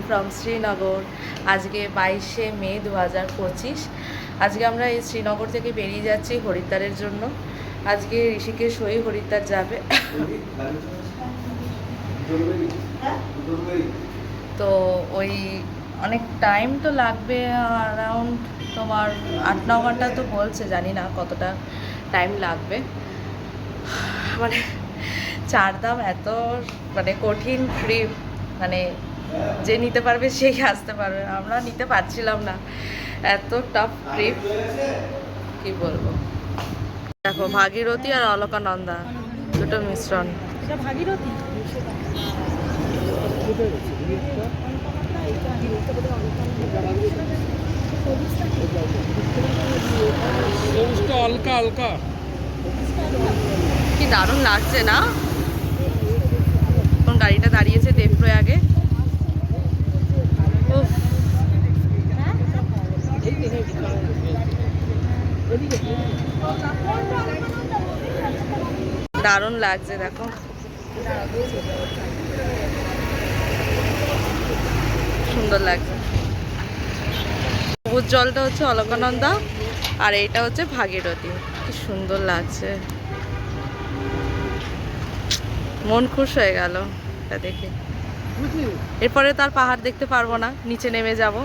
From Srinagar. আজকে 22শে মে 2025। আজকে আমরা এই শ্রীনগর থেকে বেরিয়ে যাচ্ছি হরিদ্বারের জন্য। আজকে ঋষিকেশ হয়ে হরিদ্বার যাবে। তো ওই অনেক টাইম তো লাগবে, অ্যারাউন্ড তোমার 8-9 ঘন্টা তো বলছে, জানি না কতটা টাইম লাগবে। মানে চারধাম এত মানে কঠিন ট্রিপ, মানে যে নিতে পারবে সেই আসতে পারবে, আমরা নিতে পারছিলাম না, এত টাফ ট্রিপ কি বলবো। দেখো ভাগীরথী আর অলকানন্দা দুটো মিশ্রণ। এটা ভাগীরথী। হালকা হালকা কি দারুণ লাগছে না? কোন গাড়িটা দাঁড়িয়েছে দেবপ্রয়াগে। উফ, দারুণ লাগছে দেখো, সুন্দর লাগছে। সবুজ জলটা হচ্ছে অলকানন্দা আর এইটা হচ্ছে ভাগীরথী। কি সুন্দর লাগছে, মন খুশ হয়ে গেল এটা দেখে। এরপরে তার পাহাড় দেখতে পারবো না, নিচে নেমে যাব।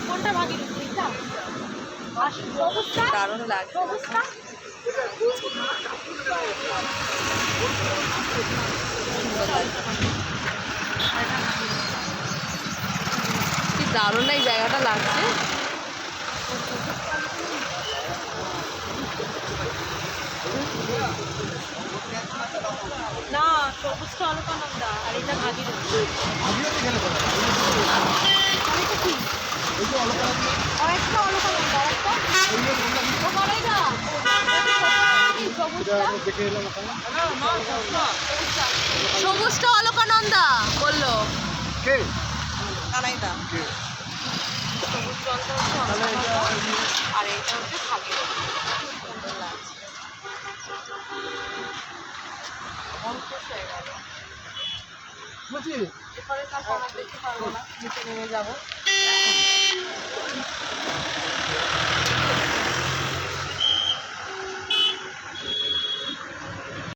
কোনটা ভাগীরথী? এটা আর সবুজটা? দারুণ লাগছে। সবুজটা? কি দারুণ এই জায়গাটা লাগছে। না, সবুজটা অলকানন্দা আর এটা ভাগীরথী। আরেকটা কি? আরেকটা অলকানন্দা, আরেকটা? ওখানে না। সবুজটা অলকানন্দা বললো কানাইদা। সবুজ জলটা হচ্ছে অলকানন্দা আর এইটা হচ্ছে ভাগীরথী। সুন্দর লাগছে, মন খুশ হয়ে গেল। এরপরে তার পাহাড় দেখতে পারবো না, নিচে নেমে যাবো।